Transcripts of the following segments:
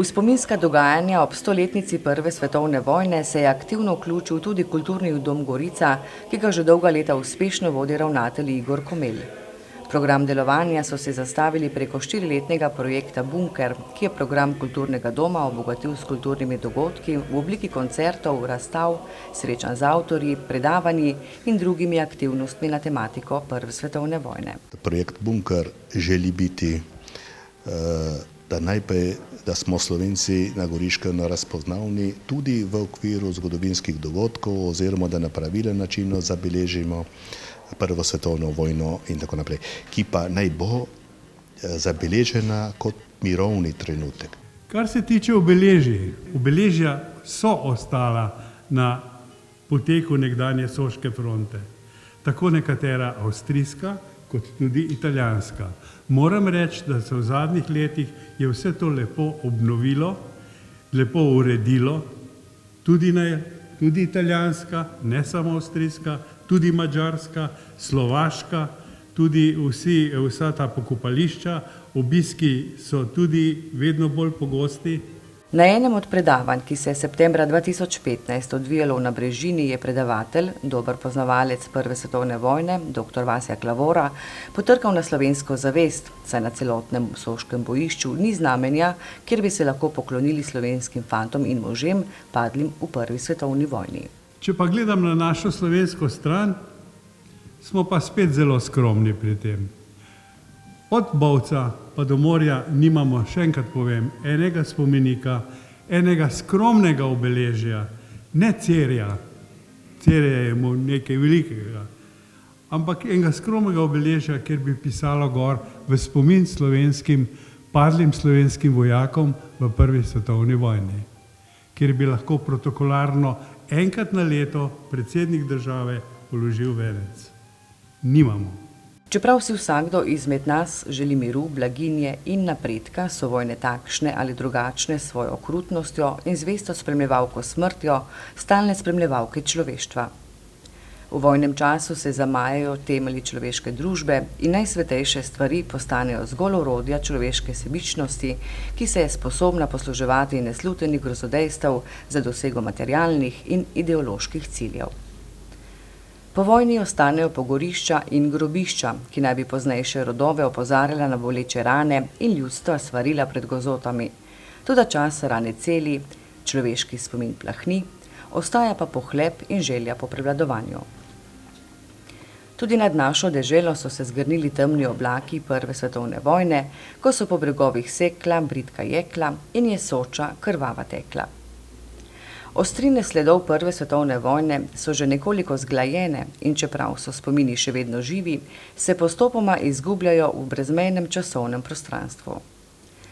V spominska dogajanja ob 100-letnici prve svetovne vojne se je aktivno vključil tudi kulturni dom Gorica, ki ga že dolga leta uspešno vodi ravnatelj Igor Komel. Program delovanja so se zastavili preko 4-letnega projekta Bunker, ki je program kulturnega doma obogatil s kulturnimi dogodki v obliki koncertov, razstav, srečanj z avtorji, predavanji in drugimi aktivnostmi na tematiko prve svetovne vojne. Projekt Bunker želi biti, da najprej, da smo Slovenci na Goriškem razpoznavni tudi v okviru zgodovinskih dogodkov oziroma da na pravilen način zabeležimo prvo svetovno vojno in tako naprej, ki pa naj bo zabeležena kot mirovni trenutek. Kar se tiče obeležij, obeležja so ostala na poteku nekdanje Soške fronte, tako nekatera avstrijska kot tudi italijanska. Moram reči, da se v zadnjih letih je vse to lepo obnovilo, lepo uredilo, tudi italijanska, ne samo avstrijska, tudi madžarska, slovaška, tudi vsa ta pokopališča, obiski so tudi vedno bolj pogosti. Na enem od predavanj, ki se je septembra 2015 odvijalo v Nabrežini, je predavatelj, dober poznavalec prve svetovne vojne, dr. Vasja Klavora, potrkal na slovensko zavest, saj na celotnem soškem bojišču ni znamenja, kjer bi se lahko poklonili slovenskim fantom in možem, padlim v prvi svetovni vojni. Če pa gledam na našo slovensko stran, smo pa spet zelo skromni pri tem. Od Bovca pa do morja nimamo, še enkrat povem, enega spomenika, enega skromnega obeležja, ne Cerja, Cerje je mu nekaj velikega, ampak enega skromnega obeležja, kjer bi pisalo gor v spomin padlim slovenskim vojakom v prvi svetovni vojni, kjer bi lahko protokolarno enkrat na leto predsednik države položil venec. Nimamo. Čeprav si vsakdo izmed nas želi miru, blaginje in napredka, so vojne takšne ali drugačne s svojo okrutnostjo in zvesto spremljevalko smrtjo, stalne spremljevalke človeštva. V vojnem času se zamajajo temelji človeške družbe in najsvetejše stvari postanejo zgolj orodja človeške sebičnosti, ki se je sposobna posluževati neslutenih grozodejstev za dosego materialnih in ideoloških ciljev. Po vojni ostanejo pogorišča in grobišča, ki naj bi poznejše rodove opozarjala na boleče rane in ljudstva svarila pred gozotami. Toda čas rane celi, človeški spomin plahni, ostaja pa pohlep in želja po prevladovanju. Tudi nad našo deželo so se zgrnili temni oblaki prve svetovne vojne, ko so po bregovih sekla bridka jekla in je Soča krvava tekla. Ostrine sledov prve svetovne vojne so že nekoliko zglajene in čeprav so spomini še vedno živi, se postopoma izgubljajo v brezmejnem časovnem prostranstvu.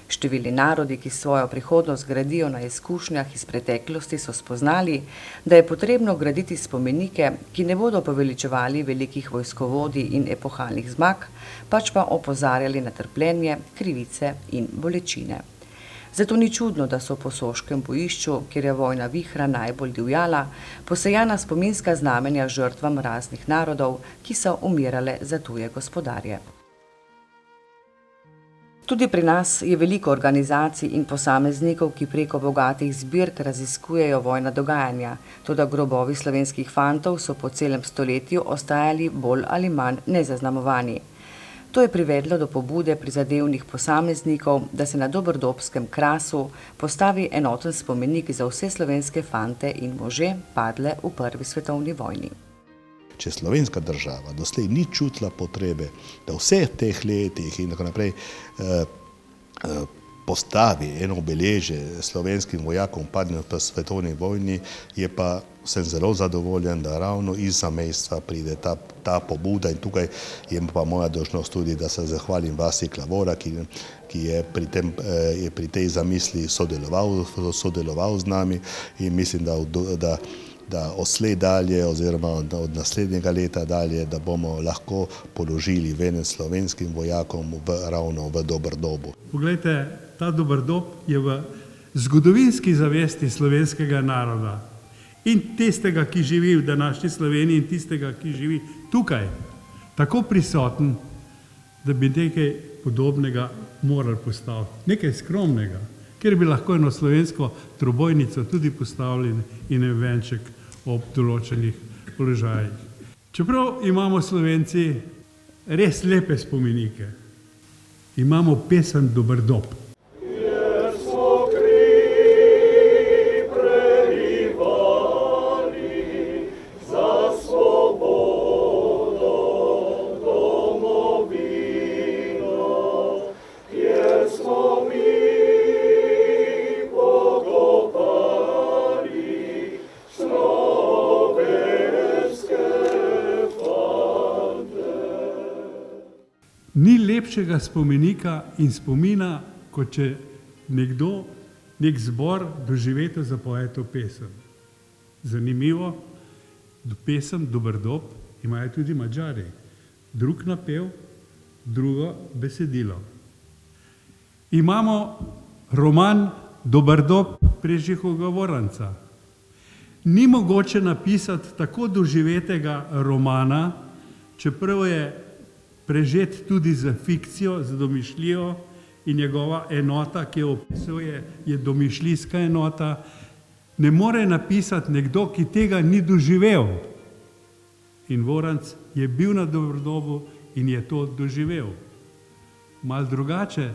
Številni narodi, ki svojo prihodnost gradijo na izkušnjah iz preteklosti, so spoznali, da je potrebno graditi spomenike, ki ne bodo poveličevali velikih vojskovodij in epohalnih zmag, pač pa opozarjali na trpljenje, krivice in bolečine. Zato ni čudno, da so po soškem bojišču, kjer je vojna vihra najbolj divjala, posejana spominska znamenja žrtvam raznih narodov, ki so umirale za tuje gospodarje. Tudi pri nas je veliko organizacij in posameznikov, ki preko bogatih zbirk raziskujejo vojna dogajanja, toda grobovi slovenskih fantov so po celem stoletju ostajali bolj ali manj nezaznamovani. To je privedlo do pobude prizadevnih posameznikov, da se na Dobrdobskem krasu postavi enoten spomenik za vse slovenske fante in može padle v prvi svetovni vojni. Če slovenska država doslej ni čutila potrebe, da vseh teh letih in tako naprej postavi eno obeležje slovenskim vojakom padlim v svetovni vojni, sem zelo zadovoljen, da ravno iz zamejstva pride ta pobuda in tukaj je pa moja dolžnost tudi, da se zahvalim Vasji Klavora, ki je pri tej zamisli sodeloval z nami in mislim, da odslej dalje oziroma od naslednjega leta dalje, da bomo lahko položili venec slovenskim vojakom ravno v Dobrdobu. Poglejte, ta Dobrdob je v zgodovinski zavesti slovenskega naroda in tistega, ki živi v današnji Sloveniji in tistega, ki živi tukaj, tako prisoten, da bi nekaj podobnega morali postaviti. Nekaj skromnega, kjer bi lahko eno slovensko trobojnico tudi postavili in en venček ob določenih položajih. Čeprav imamo Slovenci res lepe spomenike, imamo pesem Doberdob. Ni lepšega spomenika in spomina, kot če nekdo, nek zbor doživeto zapoje to pesem. Zanimivo, pesem Doberdob imajo tudi Madžari. Drug napev, drugo besedilo. Imamo roman Doberdob Prežihovega Voranca. Ni mogoče napisati tako doživetega romana, čeprav je prežet tudi za fikcijo, za domišljijo in njegova enota, ki jo opisuje, je domišljijska enota. Ne more napisati nekdo, ki tega ni doživel. In Voranc je bil na Doberdobu in je to doživel. Mal drugače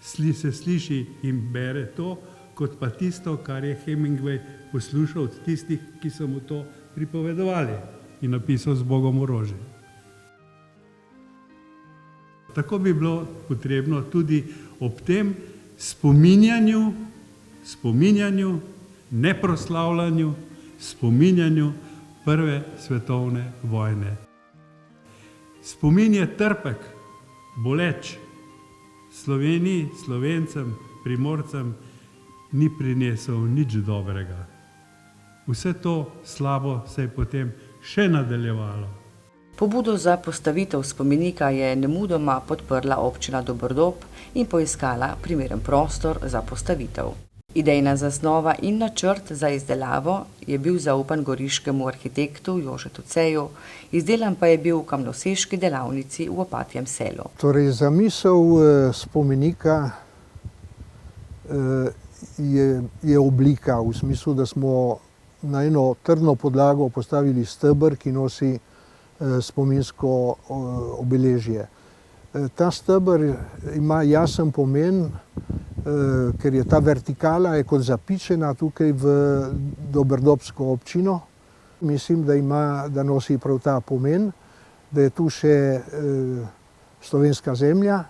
se sliši in bere to, kot pa tisto, kar je Hemingway poslušal od tistih, ki so mu to pripovedovali in napisal Zbogom orožje. Tako bi bilo potrebno tudi ob tem spominjanju, ne proslavljanju, spominjanju Prve svetovne vojne. Spomin je trpek, boleč. Sloveniji, Slovencem, Primorcem ni prinesel nič dobrega. Vse to slabo se je potem še nadaljevalo. Pobudo za postavitev spomenika je nemudoma podprla občina Doberdob in poiskala primeren prostor za postavitev. Idejna zasnova in načrt za izdelavo je bil zaupan goriškemu arhitektu Jožetu Ceju, izdelan pa je bil v kamnoseški delavnici v Opatjem Selu. Torej, zamisel spomenika je oblika, v smislu, da smo na eno trdno podlago postavili steber, ki nosi spominsko obeležje. Ta steber ima jasen pomen, ker je ta vertikala je kot zapičena tukaj v Doberdobsko občino. Mislim, da nosi prav ta pomen, da je tu še slovenska zemlja,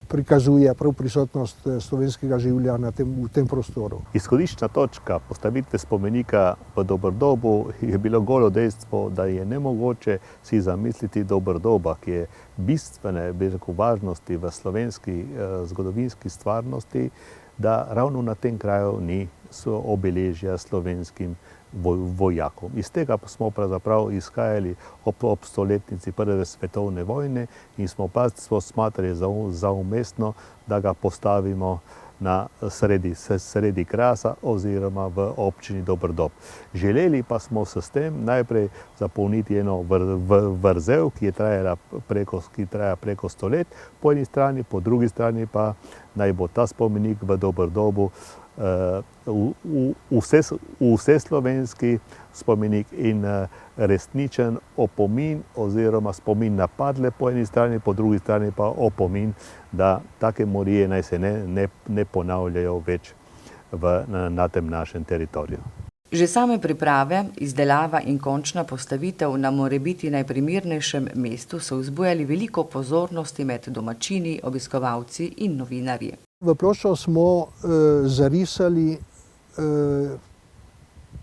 prikazuje prav prisotnost slovenskega življa v tem prostoru. Izhodiščna točka postavitve spomenika v Doberdobu je bilo golo dejstvo, da je nemogoče si zamisliti Doberdoba, ki je bistvene važnosti v slovenski zgodovinski stvarnosti, da ravno na tem kraju ni obeležja slovenskim vojakom. Iz tega smo pravzaprav izhajali ob stoletnici Prve svetovne vojne in smo smatrali za umestno, da ga postavimo na sredi krasa oziroma v občini Doberdob. Želeli pa smo s tem najprej zapolniti eno vrzel, ki traja preko 100 let, po eni strani, po drugi strani pa naj bo ta spomenik v Doberdobu vseslovenski spomenik in resničen opomin oziroma spomin na padle po eni strani, po drugi strani pa opomin, da take morije naj se ne ponavljajo več na tem našem teritoriju. Že same priprave, izdelava in končna postavitev na morebiti najprimernejšem mestu so vzbujali veliko pozornosti med domačini, obiskovalci in novinarji. V ploščo smo zarisali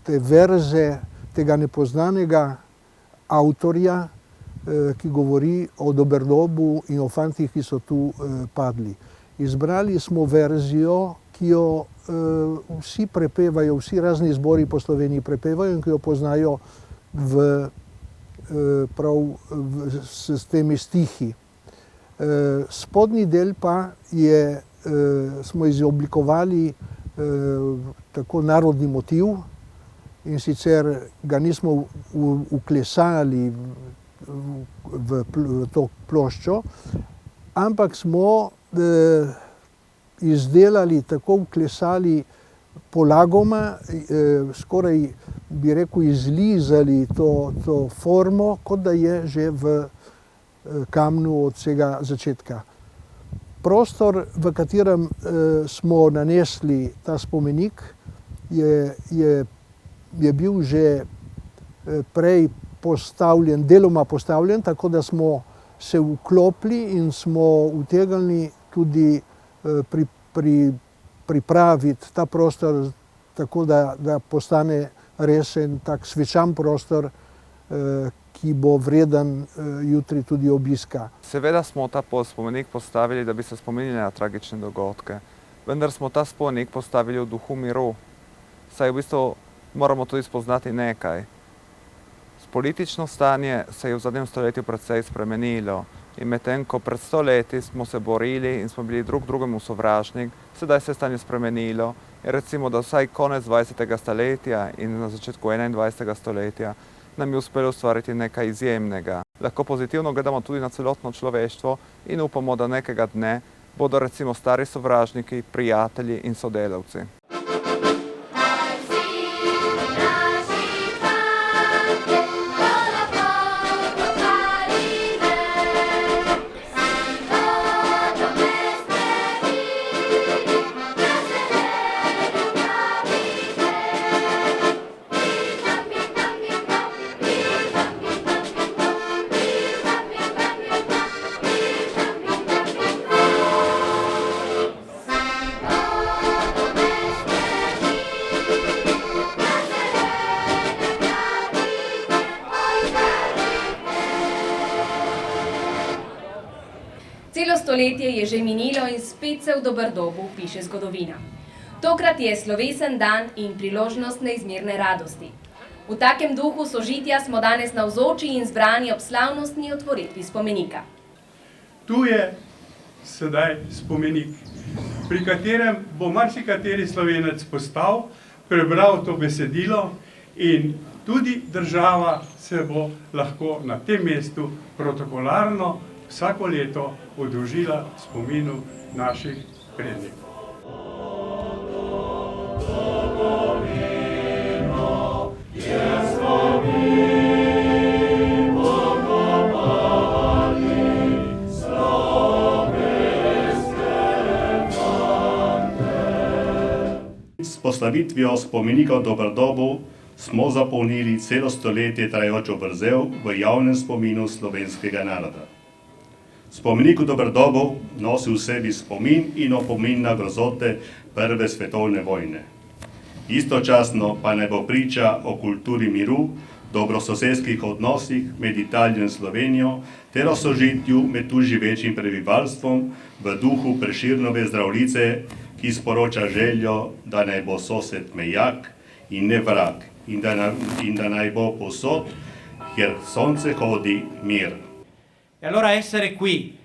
te verze tega nepoznanega avtorja, ki govori o Doberdobu in o fantih, ki so tu padli. Izbrali smo verzijo, ki jo vsi prepevajo, vsi razni zbori po Sloveniji prepevajo in ki jo poznajo s temi stihi. Spodnji del pa smo izoblikovali tako narodni motiv in sicer ga nismo vklesali v to ploščo, ampak smo izdelali, tako vklesali polagoma, skoraj bi rekel izlizali to formo, kot da je že v kamnu od vsega začetka. Prostor, v katerem smo nanesli ta spomenik, je bil že prej postavljen, deloma postavljen, tako da smo se vklopili in smo utegnili tudi pripraviti ta prostor tako, da postane res en tak svečan prostor, ki bo vreden jutri tudi obiska. Seveda smo ta spomenik postavili, da bi se spominjali na tragične dogodke, vendar smo ta spomenik postavili v duhu miru, saj v bistvu moramo tudi spoznati nekaj. Politično stanje se je v zadnjem stoletju precej spremenilo in medtem ko pred 100 leti smo se borili in smo bili drug drugemu sovražnik, sedaj se je stanje spremenilo in recimo, da vsaj konec 20. stoletja in na začetku 21. stoletja nam je uspelo ustvariti nekaj izjemnega. Lahko pozitivno gledamo tudi na celotno človeštvo in upamo, da nekega dne bodo recimo stari sovražniki, prijatelji in sodelavci. Celo stoletje je že minilo in spet se v Doberdobu piše zgodovina. Tokrat je slovesen dan in priložnost neizmerne radosti. V takem duhu sožitja smo danes navzoči in zbrani ob slavnostni otvoritvi spomenika. Tu je sedaj spomenik, pri katerem bo marsikateri Slovenec postal, prebral to besedilo in tudi država se bo lahko na tem mestu protokolarno vsako leto oddolžila spominu naših prednikov. S postavitvijo spomenika v Doberdobu smo zapolnili celo stoletje trajajočo vrzel v javnem spominu slovenskega naroda. Spomenik v Doberdobu nosi v sebi spomin in opomin na grozote Prve svetovne vojne. Istočasno pa naj bo priča o kulturi miru, dobrososedskih odnosih med Italijo in Slovenijo ter o sožitju med tu živečim prebivalstvom v duhu Prešernove Zdravljice, ki sporoča željo, da naj bo sosed mejak in ne vrag in da naj bo povsod, kjer sonce hodi, mir. E allora essere qui,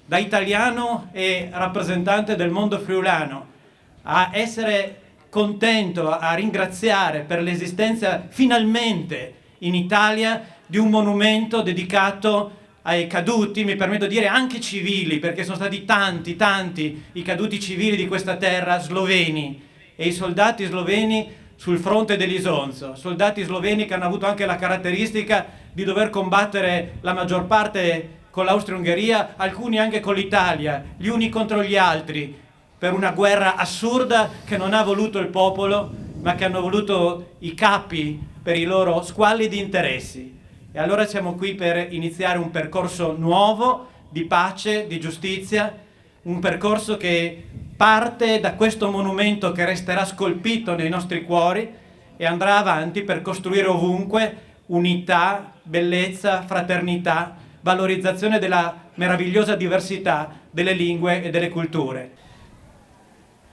da italiano e rappresentante del mondo friulano, a essere contento, a ringraziare per l'esistenza finalmente in Italia di un monumento dedicato ai caduti, mi permetto di dire anche civili, perché sono stati tanti i caduti civili di questa terra sloveni e i soldati sloveni sul fronte dell'Isonzo, soldati sloveni che hanno avuto anche la caratteristica di dover combattere la maggior parte con l'Austria-Ungheria, alcuni anche con l'Italia, gli uni contro gli altri, per una guerra assurda che non ha voluto il popolo, ma che hanno voluto i capi per i loro squallidi interessi. E allora siamo qui per iniziare un percorso nuovo di pace, di giustizia, un percorso che parte da questo monumento che resterà scolpito nei nostri cuori e andrà avanti per costruire ovunque unità, bellezza, fraternità, valorizzazione della meravigliosa diversità delle lingue e delle culture.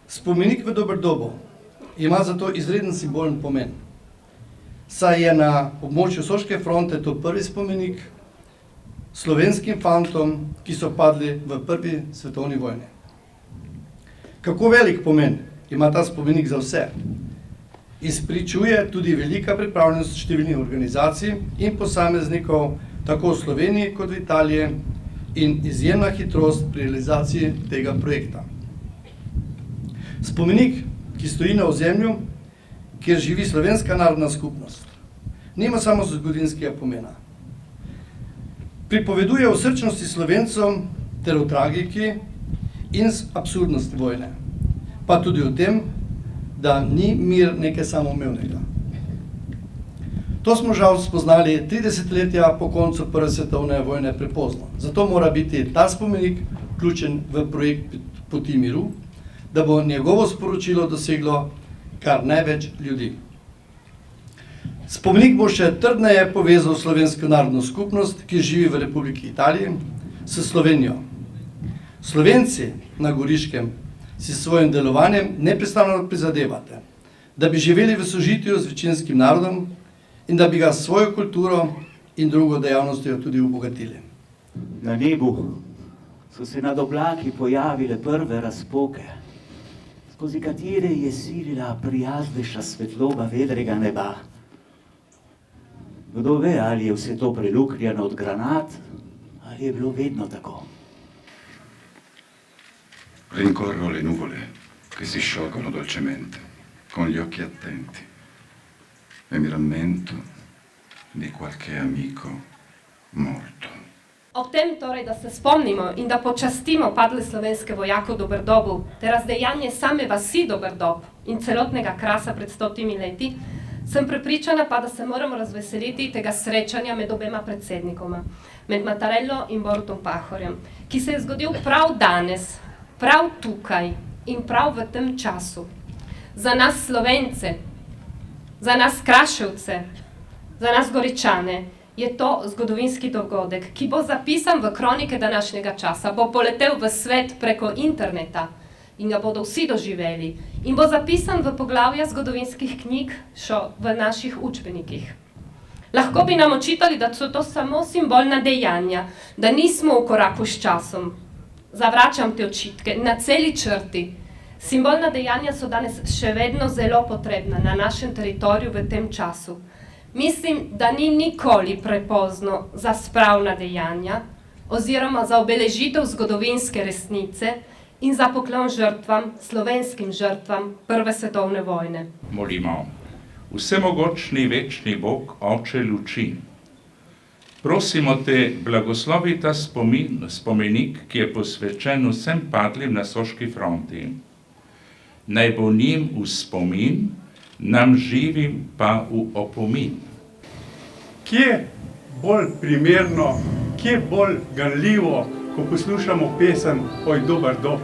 Spomenik v Doberdobu ima zato izreden simbolen pomen, saj je na območju Soške fronte to prvi spomenik slovenskim fantom, ki so padli v Prvi svetovni vojni. Kako velik pomen ima ta spomenik za vse, izpričuje tudi velika pripravljenost številnih organizacij in posameznikov, tako v Sloveniji kot v Italiji, in izjemna hitrost pri realizaciji tega projekta. Spomenik, ki stoji na ozemlju, kjer živi slovenska narodna skupnost, nima samo zgodovinskega pomena. Pripoveduje o srčnosti Slovencov ter o tragiki in absurdnosti vojne, pa tudi o tem, da ni mir nekaj samoumevnega. To smo žal spoznali 30-letja po koncu Prve svetovne vojne prepozno. Zato mora biti ta spomenik vključen v projekt Poti miru, da bo njegovo sporočilo doseglo kar največ ljudi. Spomenik bo še trdneje povezal slovensko narodno skupnost, ki živi v Republiki Italiji, s Slovenijo. Slovenci na Goriškem si s svojim delovanjem neprestano prizadevate, da bi živeli v sožitju z večinskim narodom in da bi ga s svojo kulturo in drugo dejavnostjo tudi obogatili. Na nebu so se nad oblaki pojavile prve razpoke, skozi katere je silila prijaznejša svetloba vedrega neba. Kdo ve, ali je vse to preluknjeno od granat, ali je bilo vedno tako. Rincorro le nuvole che si sciolgono dolcemente, con gli occhi attenti, e mi rammento di qualche amico morto. Ob tem torej, da se spomnimo in da počastimo padle slovenske vojake v Doberdobu ter razdejanje same vasi Doberdob in celotnega Krasa pred 100 leti, sem prepričana pa, da se moramo razveseliti tega srečanja med obema predsednikoma, med Mattarello in Borutom Pahorjem, ki se je zgodil prav danes, prav tukaj in prav v tem času. Za nas Slovence, za nas Kraševce, za nas Goričane je to zgodovinski dogodek, ki bo zapisan v kronike današnjega časa, bo poletel v svet preko interneta in ga bodo vsi doživeli in bo zapisan v poglavja zgodovinskih knjig še v naših učbenikih. Lahko bi nam očitali, da so to samo simbolna dejanja, da nismo v koraku s časom. Zavračam te očitke na celi črti. Simbolna dejanja so danes še vedno zelo potrebna na našem teritoriju v tem času. Mislim, da ni nikoli prepozno za spravna dejanja oziroma za obeležitev zgodovinske resnice in za poklon žrtvam, slovenskim žrtvam Prve svetovne vojne. Molimo, vsemogočni večni Bog, Oče luči, prosimo te, blagoslovi ta spomenik, ki je posvečen vsem padlim na soški fronti. Naj bo njim v spomin, nam živim pa v opomin. Kje bolj primerno, kje bolj ganljivo, ko poslušamo pesem Oj dober dob?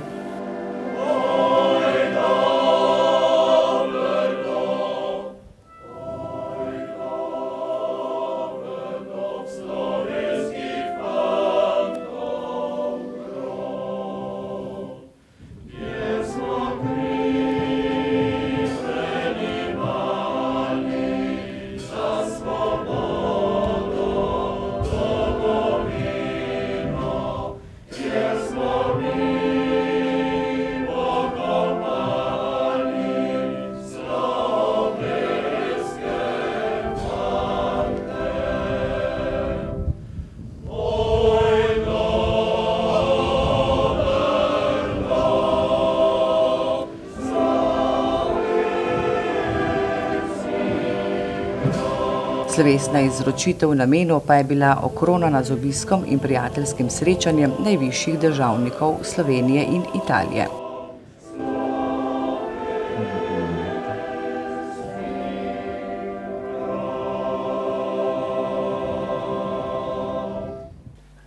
Slovesna izročitev namenov pa je bila okronana z obiskom in prijateljskim srečanjem najvišjih državnikov Slovenije in Italije.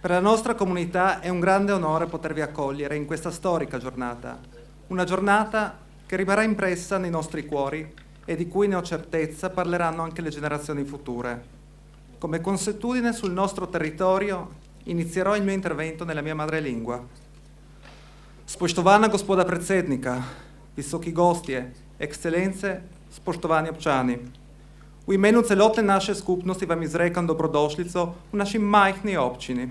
Per la nostra comunità è un grande onore potervi accogliere in questa storica giornata, una giornata che rimarrà impressa nei nostri cuori e di cui ne ho certezza parleranno anche le generazioni future. Come consuetudine sul nostro territorio inizierò il mio intervento nella mia madrelingua. Spoštovana gospoda predsednika, visoki gostje, ekscelence, spoštovani občani. V imenu celotne naše skupnosti vam izrekam dobrodošlico v naši majhni občini.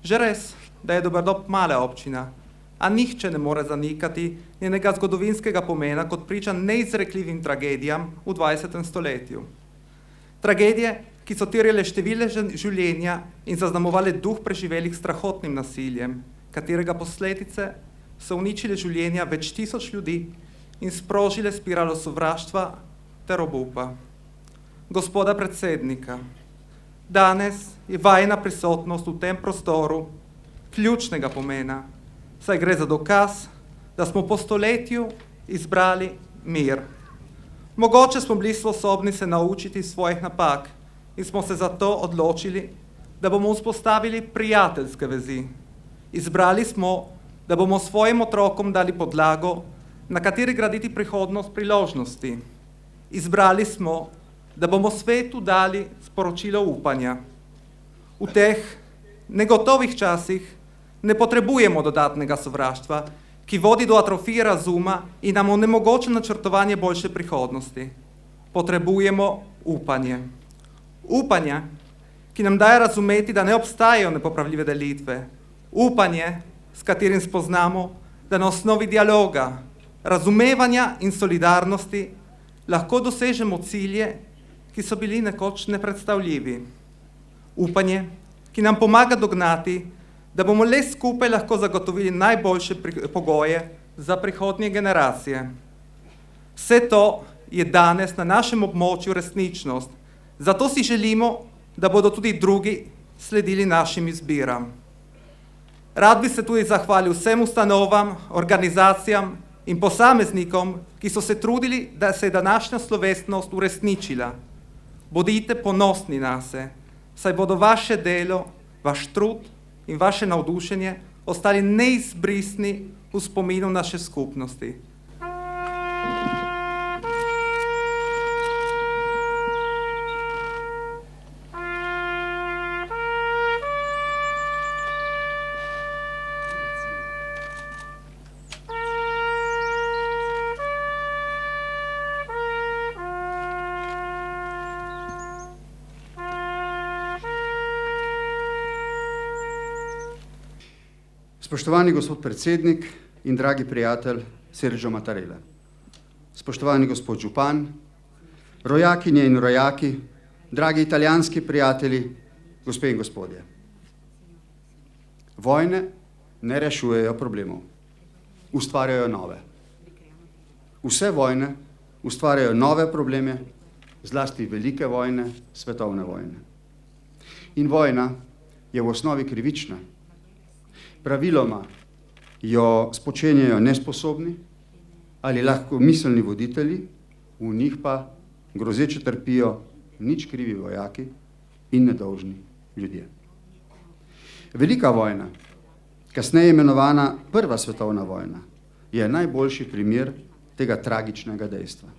Že res, da je Doberdob mala občina, a nihče ne more zanikati njenega zgodovinskega pomena kot priča neizrekljivim tragedijam v 20. stoletju. Tragedije, ki so terjale številne življenja in zaznamovale duh preživelih strahotnim nasiljem, katerega posledice so uničile življenja več tisoč ljudi in sprožile spiralo sovraštva ter obupa. Gospoda predsednika, danes je vajina prisotnost v tem prostoru ključnega pomena, saj gre za dokaz, da smo po stoletju izbrali mir. Mogoče smo bili sposobni se naučiti svojih napak in smo se zato odločili, da bomo vzpostavili prijateljske vezi. Izbrali smo, da bomo svojim otrokom dali podlago, na kateri graditi prihodnost priložnosti. Izbrali smo, da bomo svetu dali sporočilo upanja. V teh negotovih časih ne potrebujemo dodatnega sovraštva, ki vodi do atrofije razuma in nam onemogoča načrtovanje boljše prihodnosti. Potrebujemo upanje. Upanje, ki nam daje razumeti, da ne obstajajo nepopravljive delitve. Upanje, s katerim spoznamo, da na osnovi dialoga, razumevanja in solidarnosti lahko dosežemo cilje, ki so bili nekoč nepredstavljivi. Upanje, ki nam pomaga dognati, da bomo le skupaj lahko zagotovili najboljše pogoje za prihodnje generacije. Vse to je danes na našem območju resničnost, zato si želimo, da bodo tudi drugi sledili našim izbiram. Rad bi se tudi zahvalil vsem ustanovam, organizacijam in posameznikom, ki so se trudili, da se je današnja slovesnost uresničila. Bodite ponosni nase, saj bodo vaše delo, vaš trud in vaše navdušenje ostali neizbrisni v spominu naše skupnosti. Spoštovani gospod predsednik in dragi prijatelj Sergio Mattarella, spoštovani gospod župan, rojakinje in rojaki, dragi italijanski prijatelji, gospe in gospodje. Vojne ne rešujejo problemov, ustvarjajo nove. Vse vojne ustvarjajo nove probleme, zlasti velike vojne, svetovne vojne. In vojna je v osnovi krivična. Praviloma jo spočenjajo nesposobni ali lahko miselni voditelji, v njih pa grozeče trpijo nič krivi vojaki in nedolžni ljudje. Velika vojna, kasneje imenovana Prva svetovna vojna, je najboljši primer tega tragičnega dejstva.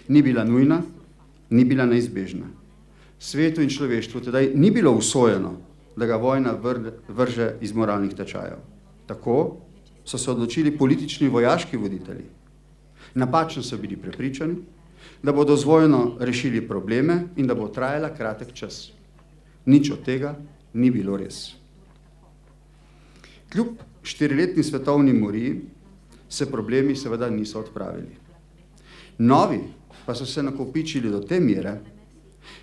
Ni bila nujna, ni bila neizbežna. Svetu in človeštvu tedaj ni bilo usojeno, da ga vojna vrže iz moralnih tečajev. Tako so se odločili politični vojaški voditelji. Napačno so bili prepričani, da bodo z vojno rešili probleme in da bo trajala kratek čas. Nič od tega ni bilo res. Kljub 4-letni svetovni moriji se problemi seveda niso odpravili. Novi pa so se nakopičili do te mere,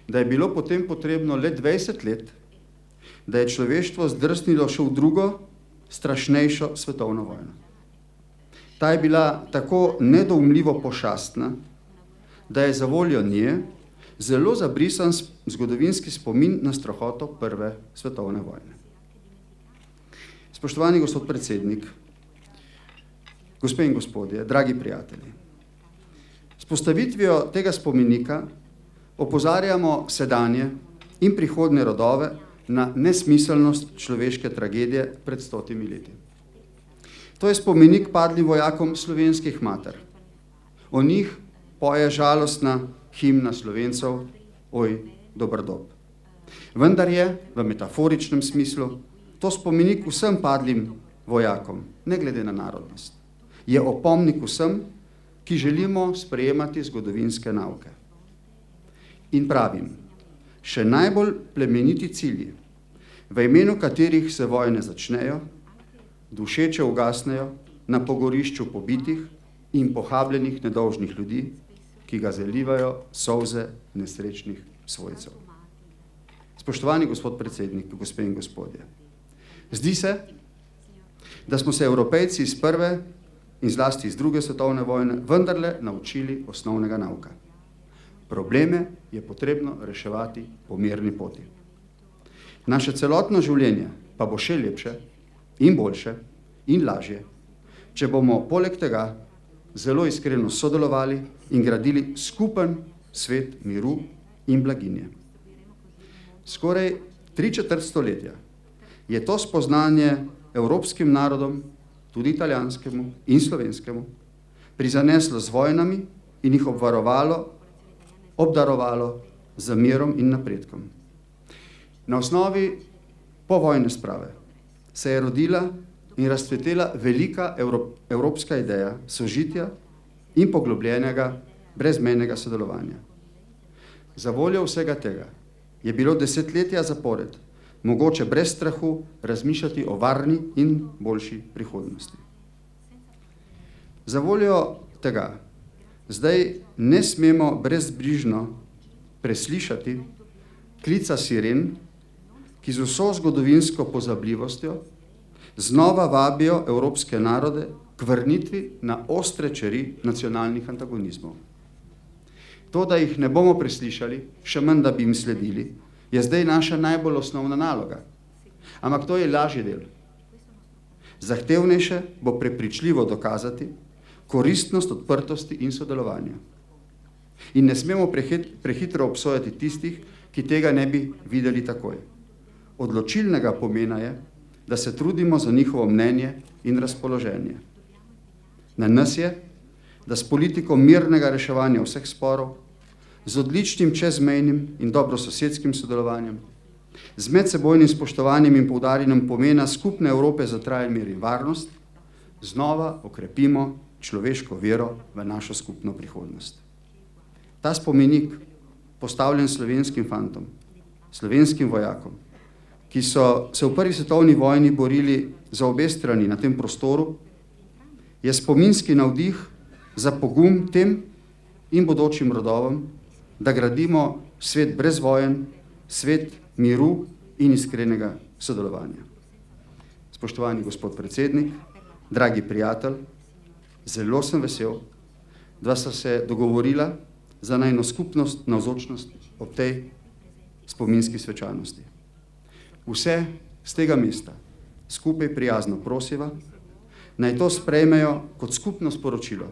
da je bilo potem potrebno le 20 let, da je človeštvo zdrsnilo še v drugo, strašnejšo svetovno vojno. Ta je bila tako nedoumljivo pošastna, da je za voljo nje zelo zabrisan zgodovinski spomin na strahoto Prve svetovne vojne. Spoštovani gospod predsednik, gospe in gospodje, dragi prijatelji, s postavitvijo tega spomenika opozarjamo sedanje in prihodnje rodove na nesmiselnost človeške tragedije pred 100 leti. To je spomenik padlim vojakom slovenskih mater. O njih poje žalostna himna Slovencev Oj, dober dob. Vendar je, v metaforičnem smislu, to spomenik vsem padlim vojakom, ne glede na narodnost. Je opomnik vsem, ki želimo sprejemati zgodovinske nauke. In pravim, še najbolj plemeniti cilji, v imenu katerih se vojne začnejo, dušeče ugasnejo na pogorišču pobitih in pohabljenih nedolžnih ljudi, ki ga zalivajo solze nesrečnih svojcev. Spoštovani gospod predsednik, gospe in gospodje, zdi se, da smo se Evropejci iz prve in zlasti iz druge svetovne vojne vendarle naučili osnovnega nauka. Probleme je potrebno reševati po mirni poti. Naše celotno življenje pa bo še lepše in boljše in lažje, če bomo poleg tega zelo iskreno sodelovali in gradili skupen svet miru in blaginje. Skoraj 3/4 stoletja je to spoznanje evropskim narodom, tudi italijanskemu in slovenskemu, prizaneslo z vojnami in jih obdarovalo z mirom in napredkom. Na osnovi povojne sprave se je rodila in razcvetela velika evropska ideja sožitja in poglobljenega brezmejnega sodelovanja. Za voljo vsega tega je bilo desetletja zapored mogoče brez strahu razmišljati o varni in boljši prihodnosti. Za voljo tega zdaj ne smemo brezbrižno preslišati klica siren, ki z vso zgodovinsko pozabljivostjo znova vabijo evropske narode k vrnitvi na ostre čeri nacionalnih antagonizmov. To, da jih ne bomo preslišali, še manj, da bi jim sledili, je zdaj naša najbolj osnovna naloga. Ampak to je lažji del. Zahtevnejše bo prepričljivo dokazati koristnost odprtosti in sodelovanja. In ne smemo prehitro obsojati tistih, ki tega ne bi videli takoj. Odločilnega pomena je, da se trudimo za njihovo mnenje in razpoloženje. Na nas je, da s politiko mirnega reševanja vseh sporov, z odličnim čezmejnim in dobrososedskim sodelovanjem, z medsebojnim spoštovanjem in poudarjanjem pomena skupne Evrope za trajen mir in varnost, znova okrepimo človeško vero v našo skupno prihodnost. Ta spomenik, postavljen slovenskim fantom, slovenskim vojakom, ki so se v prvi svetovni vojni borili za obe strani na tem prostoru, je spominski navdih za pogum tem in bodočim rodovom, da gradimo svet brez vojen, svet miru in iskrenega sodelovanja. Spoštovani gospod predsednik, dragi prijatelj, zelo sem vesel, da sta se dogovorila za najno skupnost navzočnost ob tej spominski svečanosti. Vse z tega mesta skupaj prijazno prosiva, naj to sprejmejo kot skupno sporočilo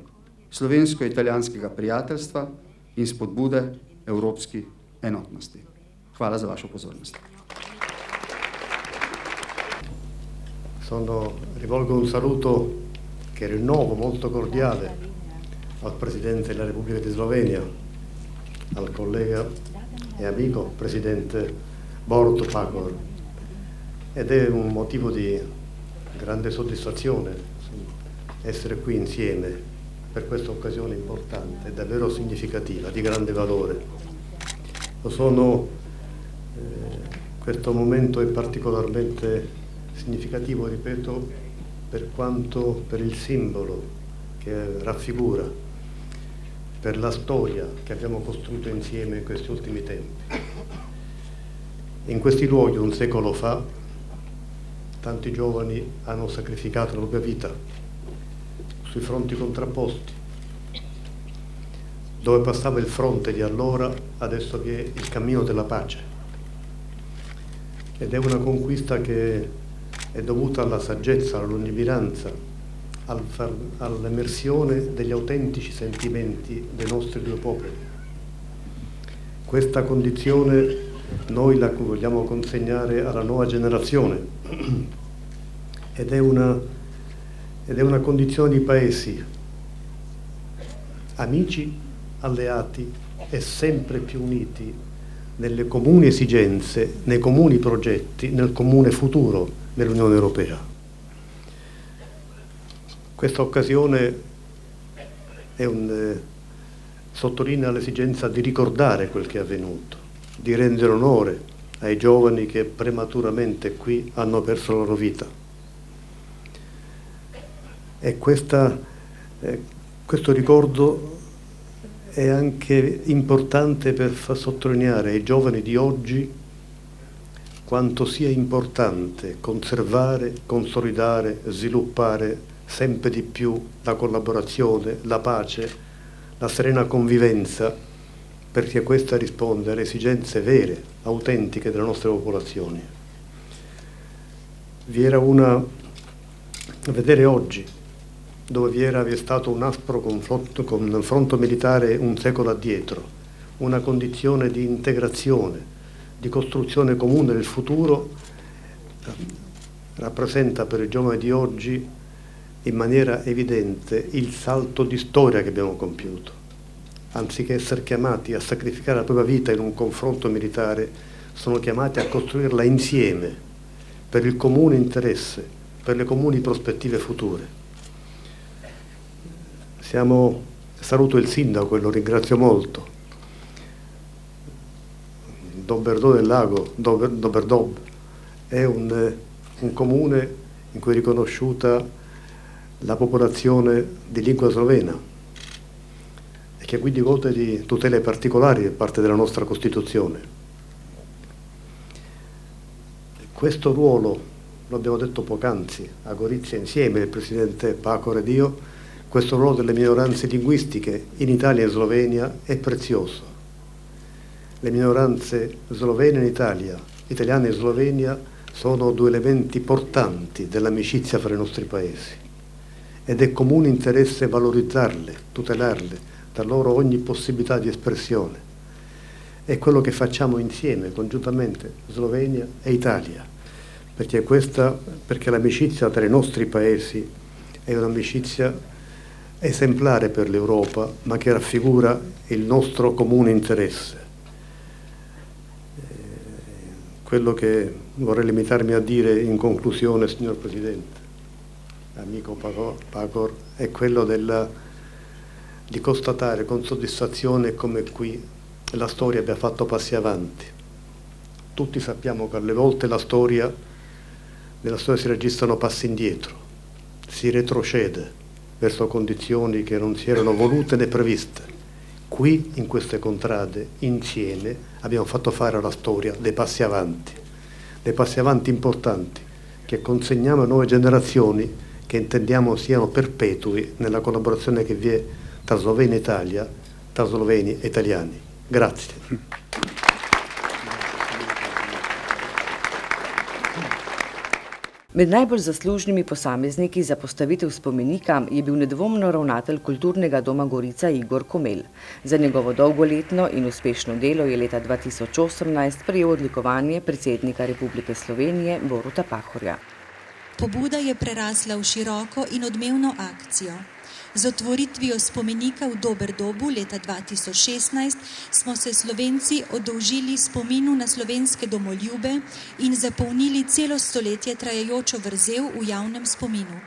slovensko-italijanskega prijateljstva in spodbude evropski enotnosti. Hvala za vašo pozornost. Rivolgo un saluto che rinnovo molto cordiale al Presidente della Repubblica di Slovenia, al collega e amico Presidente Borut Pahor, ed è un motivo di grande soddisfazione essere qui insieme per questa occasione importante, davvero significativa, di grande valore. Questo momento è particolarmente significativo, ripeto, per il simbolo che raffigura, per la storia che abbiamo costruito insieme in questi ultimi tempi. In questi luoghi, un secolo fa, tanti giovani hanno sacrificato la propria vita sui fronti contrapposti. Dove passava il fronte di allora, adesso vi è il cammino della pace. Ed è una conquista che è dovuta alla saggezza, alla lungimiranza, all'emersione degli autentici sentimenti dei nostri due popoli. Questa condizione noi la vogliamo consegnare alla nuova generazione ed è una condizione di paesi amici, alleati e sempre più uniti nelle comuni esigenze, nei comuni progetti, nel comune futuro dell'Unione Europea. Questa occasione sottolinea l'esigenza di ricordare quel che è avvenuto, di rendere onore ai giovani che prematuramente qui hanno perso la loro vita. E questo ricordo è anche importante per far sottolineare ai giovani di oggi quanto sia importante conservare, consolidare, sviluppare sempre di più la collaborazione, la pace, la serena convivenza, perché questa risponde alle esigenze vere, autentiche delle nostre popolazioni. Vi era vedere oggi, dove vi è stato un aspro confronto militare un secolo addietro, una condizione di integrazione, di costruzione comune del futuro, rappresenta per i giovani di oggi in maniera evidente il salto di storia che abbiamo compiuto. Anziché essere chiamati a sacrificare la propria vita in un confronto militare, sono chiamati a costruirla insieme per il comune interesse, per le comuni prospettive future. Saluto il sindaco e lo ringrazio molto. Doberdo del Lago, Doberdob, è un comune in cui è riconosciuta la popolazione di lingua slovena e che quindi gode di tutele particolari da parte della nostra Costituzione. Questo ruolo, lo abbiamo detto poc'anzi, a Gorizia insieme il Presidente Pahor ed io, questo ruolo delle minoranze linguistiche in Italia e Slovenia è prezioso. Le minoranze slovene in Italia, italiane e Slovenia, sono due elementi portanti dell'amicizia fra i nostri paesi ed è comune interesse valorizzarle, tutelarle, dar loro ogni possibilità di espressione. È quello che facciamo insieme, congiuntamente, Slovenia e Italia, perché l'amicizia tra i nostri paesi è un'amicizia esemplare per l'Europa, ma che raffigura il nostro comune interesse. Quello che vorrei limitarmi a dire in conclusione, signor Presidente, amico Pahor, è quello di constatare con soddisfazione come qui la storia abbia fatto passi avanti. Tutti sappiamo che alle volte nella storia si registrano passi indietro, si retrocede verso condizioni che non si erano volute né previste. Qui, in queste contrade, insieme, abbiamo fatto fare alla storia dei passi avanti importanti, che consegniamo a nuove generazioni che intendiamo siano perpetui nella collaborazione che vi è tra Slovenia e Italia, tra sloveni e italiani. Grazie. Med najbolj zaslužnimi posamezniki za postavitev spomenika je bil nedvomno ravnatelj Kulturnega doma Gorica Igor Komel. Za njegovo dolgoletno in uspešno delo je leta 2018 prejel odlikovanje predsednika Republike Slovenije Boruta Pahorja. Pobuda je prerasla v široko in odmevno akcijo. Z otvoritvijo spomenika v Doberdobu leta 2016 smo se Slovenci oddolžili spominu na slovenske domoljube in zapolnili celo stoletje trajajočo vrzel v javnem spominu.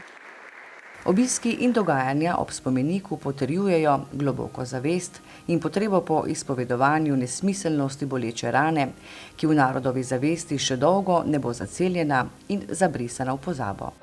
Obiski in dogajanja ob spomeniku potrjujejo globoko zavest in potrebo po izpovedovanju nesmiselnosti boleče rane, ki v narodovi zavesti še dolgo ne bo zaceljena in zabrisana v pozabo.